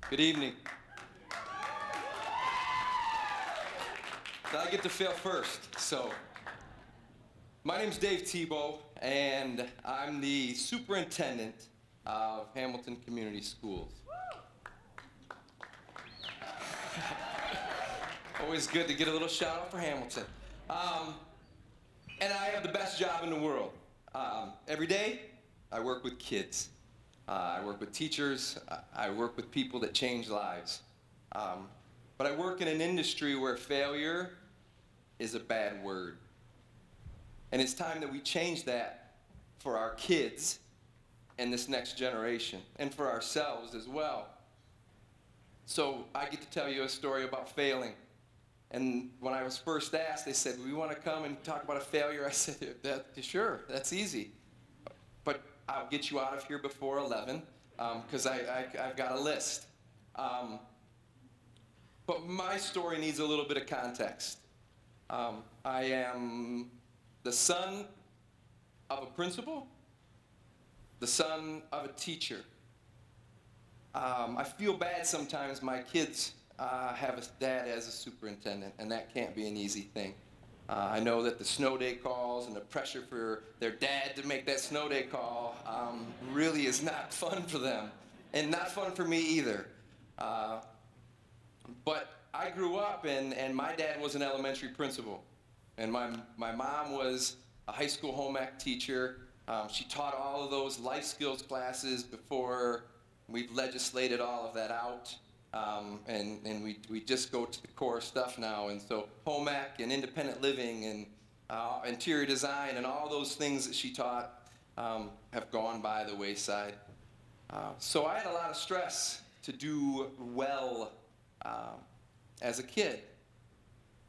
Good evening. I get to fail first, so. My name's Dave Tebo, and I'm the superintendent of Hamilton Community Schools. Always good to get a little shout out for Hamilton. And I have the best job in the world. Every day, I work with kids. I work with teachers. I work with people that change lives. But I work in an industry where failure is a bad word. And it's time that we change that for our kids and this next generation, and for ourselves as well. So I get to tell you a story about failing. And when I was first asked, they said, "We want to come and talk about a failure." I said, "Sure, that's easy. But I'll get you out of here before 11, because I've got a list." But my story needs a little bit of context. I am the son of a principal, the son of a teacher. I feel bad sometimes my kids have a dad as a superintendent, and that can't be an easy thing. I know that the snow day calls and the pressure for their dad to make that snow day call really is not fun for them, and not fun for me either. But I grew up, and my dad was an elementary principal, and my mom was a high school home ec teacher. She taught all of those life skills classes before we've legislated all of that out. And we just go to the core stuff now. And so home ec and independent living and interior design and all those things that she taught have gone by the wayside. So I had a lot of stress to do well as a kid.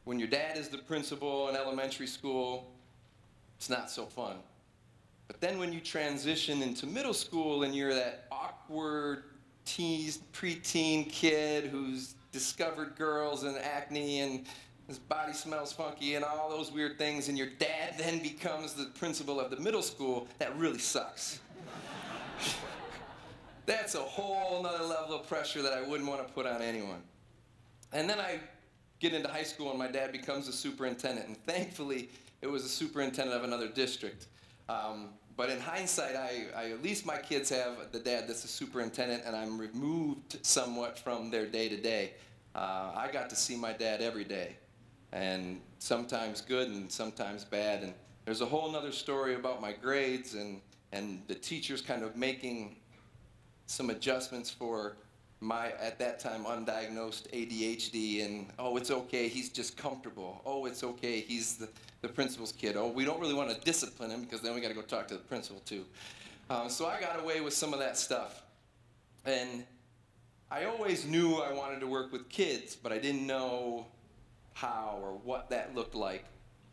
When your dad is the principal in elementary school, it's not so fun. But then when you transition into middle school and you're that awkward preteen kid who's discovered girls and acne and his body smells funky and all those weird things, and your dad then becomes the principal of the middle school, that really sucks. That's a whole nother level of pressure that I wouldn't want to put on anyone. And then I get into high school and my dad becomes a superintendent, and thankfully it was a superintendent of another district. But in hindsight, at least my kids have the dad that's the superintendent, and I'm removed somewhat from their day-to-day. I got to see my dad every day, and sometimes good and sometimes bad. And there's a whole other story about my grades and the teachers kind of making some adjustments for my, at that time, undiagnosed ADHD, and, "Oh, it's okay, he's just comfortable. Oh, it's okay, he's the principal's kid. Oh, we don't really want to discipline him because then we got to go talk to the principal too." So I got away with some of that stuff. And I always knew I wanted to work with kids, but I didn't know how or what that looked like.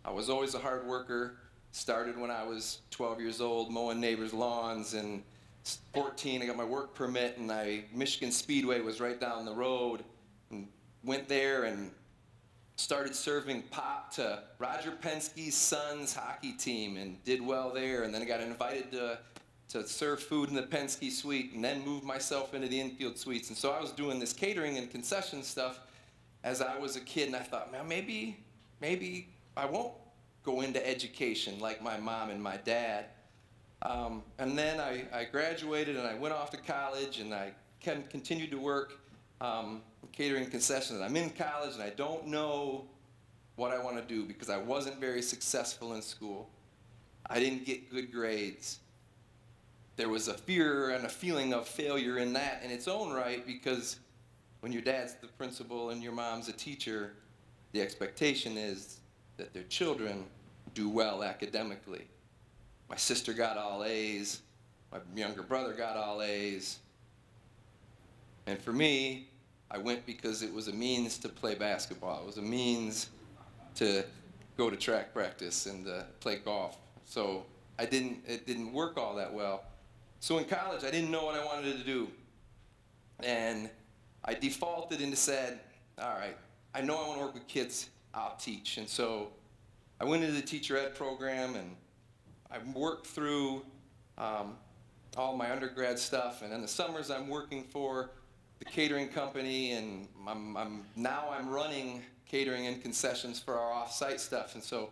I was always a hard worker. Started when I was 12 years old, mowing neighbors' lawns, and 14, I got my work permit, and Michigan Speedway was right down the road, and went there and started serving pop to Roger Penske's son's hockey team, and did well there. And then I got invited to serve food in the Penske suite, and then moved myself into the infield suites. And so I was doing this catering and concession stuff as I was a kid, and I thought, man, maybe I won't go into education like my mom and my dad. And then I graduated and I went off to college, and I continued to work catering concessions. I'm in college and I don't know what I want to do because I wasn't very successful in school. I didn't get good grades. There was a fear and a feeling of failure in that in its own right, because when your dad's the principal and your mom's a teacher, the expectation is that their children do well academically. My sister got all A's. My younger brother got all A's. And for me, I went because it was a means to play basketball. It was a means to go to track practice and to play golf. So it didn't work all that well. So in college, I didn't know what I wanted to do. And I defaulted into said, all right, I know I want to work with kids, I'll teach. And so I went into the teacher ed program, and I worked through all my undergrad stuff, and in the summers I'm working for the catering company, and now I'm running catering and concessions for our off-site stuff. And so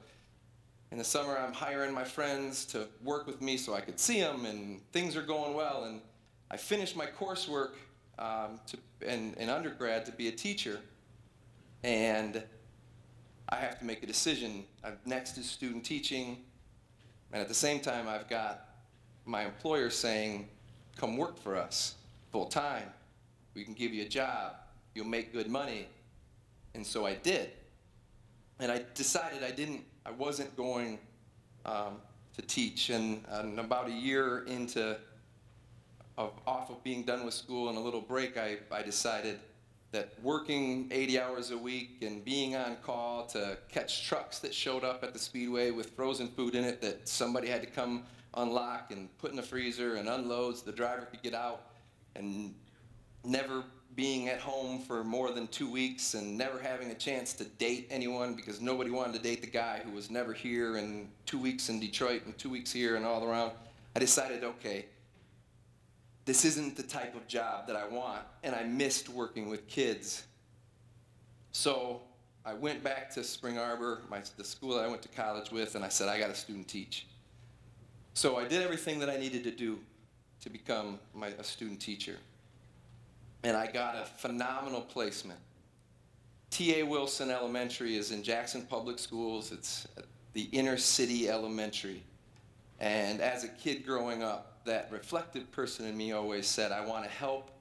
in the summer, I'm hiring my friends to work with me so I could see them, and things are going well. And I finished my coursework in undergrad to be a teacher, and I have to make a decision. Next is student teaching, and at the same time, I've got my employer saying, come work for us full time. We can give you a job. You'll make good money. And so I did. And I decided I wasn't going to teach. And about a year off of being done with school and a little break, I decided that working 80 hours a week and being on call to catch trucks that showed up at the Speedway with frozen food in it that somebody had to come unlock and put in the freezer and unload so the driver could get out, and never being at home for more than 2 weeks and never having a chance to date anyone because nobody wanted to date the guy who was never here, and 2 weeks in Detroit and 2 weeks here and all around, I decided, okay, this isn't the type of job that I want, and I missed working with kids. So I went back to Spring Arbor, the school that I went to college with, and I said, I got to student teach. So I did everything that I needed to do to become a student teacher. And I got a phenomenal placement. T.A. Wilson Elementary is in Jackson Public Schools. It's the inner city elementary. And as a kid growing up, that reflective person in me always said, I want to help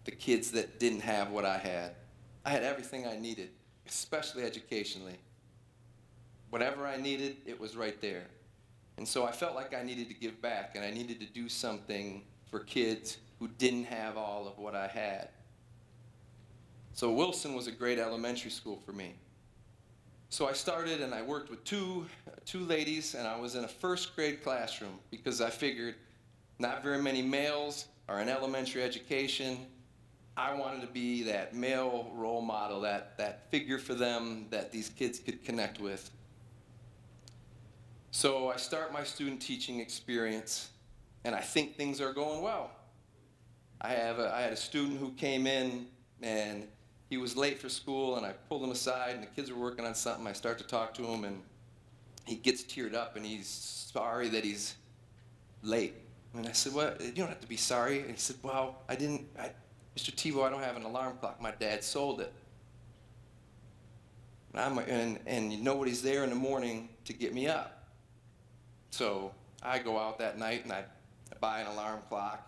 the kids that didn't have what I had. I had everything I needed, especially educationally. Whatever I needed, it was right there. And so I felt like I needed to give back, and I needed to do something for kids who didn't have all of what I had. So Wilson was a great elementary school for me. So I started, and I worked with two ladies, and I was in a first grade classroom because I figured not very many males are in elementary education. I wanted to be that male role model, that figure for them that these kids could connect with. So I start my student teaching experience, and I think things are going well. I had a student who came in, and he was late for school, and I pulled him aside, and the kids were working on something. I start to talk to him, and he gets teared up, and he's sorry that he's late. And I said, well, you don't have to be sorry. And he said, well, Mr. Tebo, I don't have an alarm clock. My dad sold it. And nobody's there in the morning to get me up. So I go out that night, and I buy an alarm clock.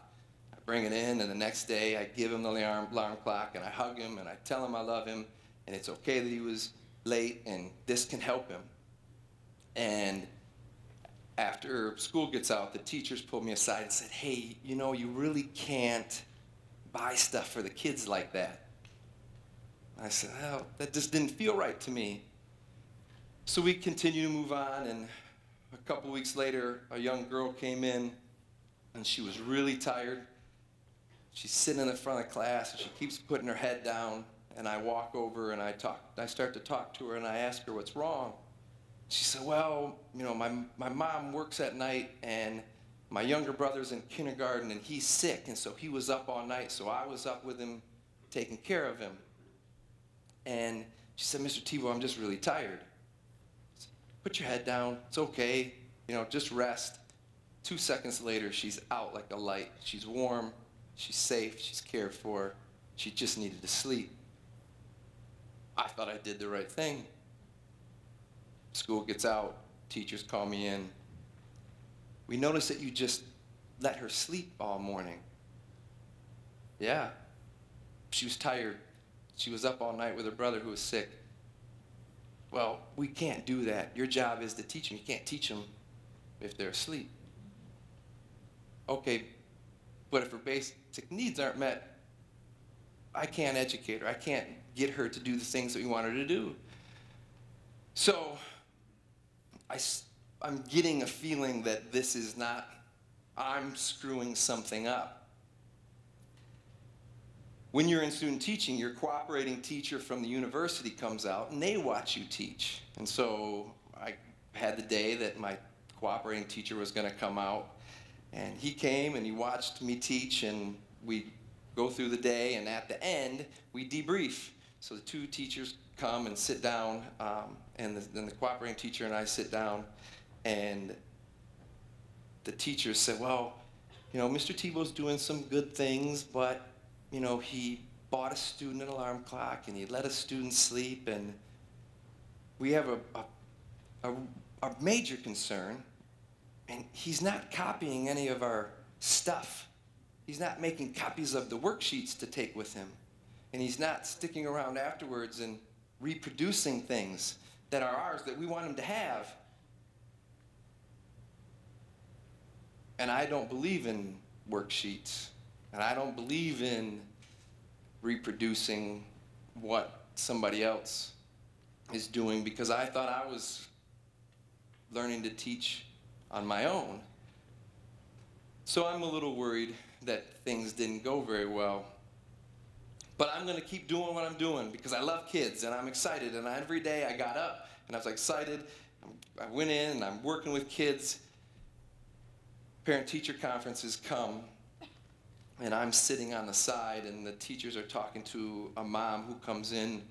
Bring it in, and the next day I give him the alarm clock, and I hug him, and I tell him I love him, and it's okay that he was late, and this can help him. And after school gets out, the teachers pulled me aside and said, hey, you know, you really can't buy stuff for the kids like that. I said, well, that just didn't feel right to me. So we continued to move on, and a couple weeks later, a young girl came in, and she was really tired. She's sitting in the front of class, and she keeps putting her head down, and I walk over, and I start to talk to her, and I ask her what's wrong. She said, well, you know, my mom works at night, and my younger brother's in kindergarten, and he's sick, and so he was up all night, so I was up with him taking care of him. And she said, Mr. Tebo, I'm just really tired. I said, put your head down. It's okay. You know, just rest. 2 seconds later, she's out like a light. She's warm. She's safe. She's cared for. She just needed to sleep. I thought I did the right thing. School gets out. Teachers call me in. We noticed that you just let her sleep all morning. Yeah. She was tired. She was up all night with her brother who was sick. Well, we can't do that. Your job is to teach them. You can't teach them if they're asleep. Okay, but if her basic needs aren't met, I can't educate her. I can't get her to do the things that we want her to do. So I'm getting a feeling that this is not, I'm screwing something up. When you're in student teaching, your cooperating teacher from the university comes out, and they watch you teach. And so I had the day that my cooperating teacher was going to come out, and he came and he watched me teach, and we go through the day, and at the end, we debrief. So the two teachers come and sit down, and then the cooperating teacher and I sit down, and the teachers said, well, you know, Mr. Tebo's doing some good things, but, you know, he bought a student an alarm clock, and he let a student sleep, and we have a major concern, and he's not copying any of our stuff. He's not making copies of the worksheets to take with him, and he's not sticking around afterwards and reproducing things that are ours that we want him to have. And I don't believe in worksheets, and I don't believe in reproducing what somebody else is doing, because I thought I was learning to teach on my own. So I'm a little worried that things didn't go very well. But I'm going to keep doing what I'm doing because I love kids and I'm excited. And every day I got up and I was excited. I went in and I'm working with kids. Parent-teacher conferences come, and I'm sitting on the side, and the teachers are talking to a mom who comes in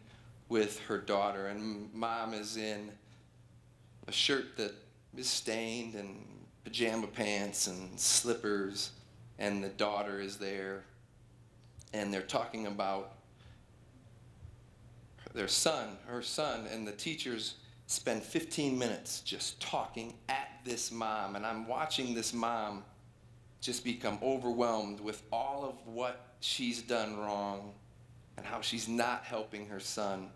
with her daughter, and mom is in a shirt that is stained and pajama pants and slippers, and the daughter is there, and they're talking about her son, and the teachers spend 15 minutes just talking at this mom, and I'm watching this mom just become overwhelmed with all of what she's done wrong and how she's not helping her son.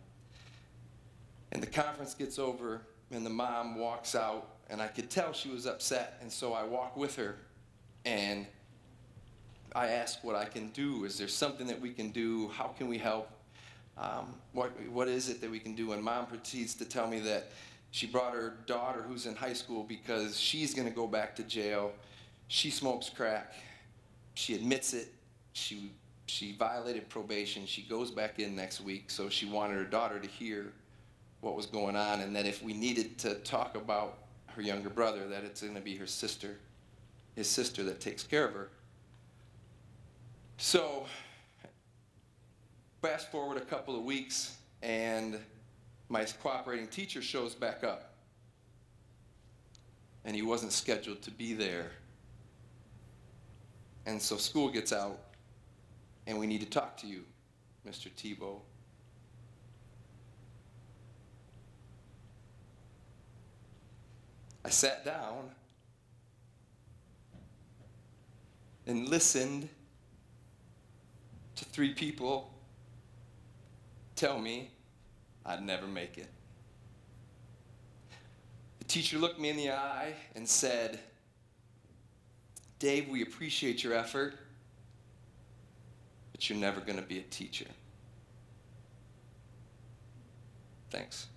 And the conference gets over, and the mom walks out, and I could tell she was upset, and so I walk with her, and I ask what I can do. Is there something that we can do? How can we help? What is it that we can do? And mom proceeds to tell me that she brought her daughter who's in high school because she's going to go back to jail. She smokes crack. She admits it. She violated probation. She goes back in next week, so she wanted her daughter to hear what was going on, and that if we needed to talk about her younger brother, that it's going to be her sister, his sister, that takes care of her. So fast forward a couple of weeks, and my cooperating teacher shows back up, and he wasn't scheduled to be there. And so school gets out, and we need to talk to you, Mr. Tebo. I sat down and listened to 3 people tell me I'd never make it. The teacher looked me in the eye and said, Dave, we appreciate your effort, but you're never going to be a teacher. Thanks.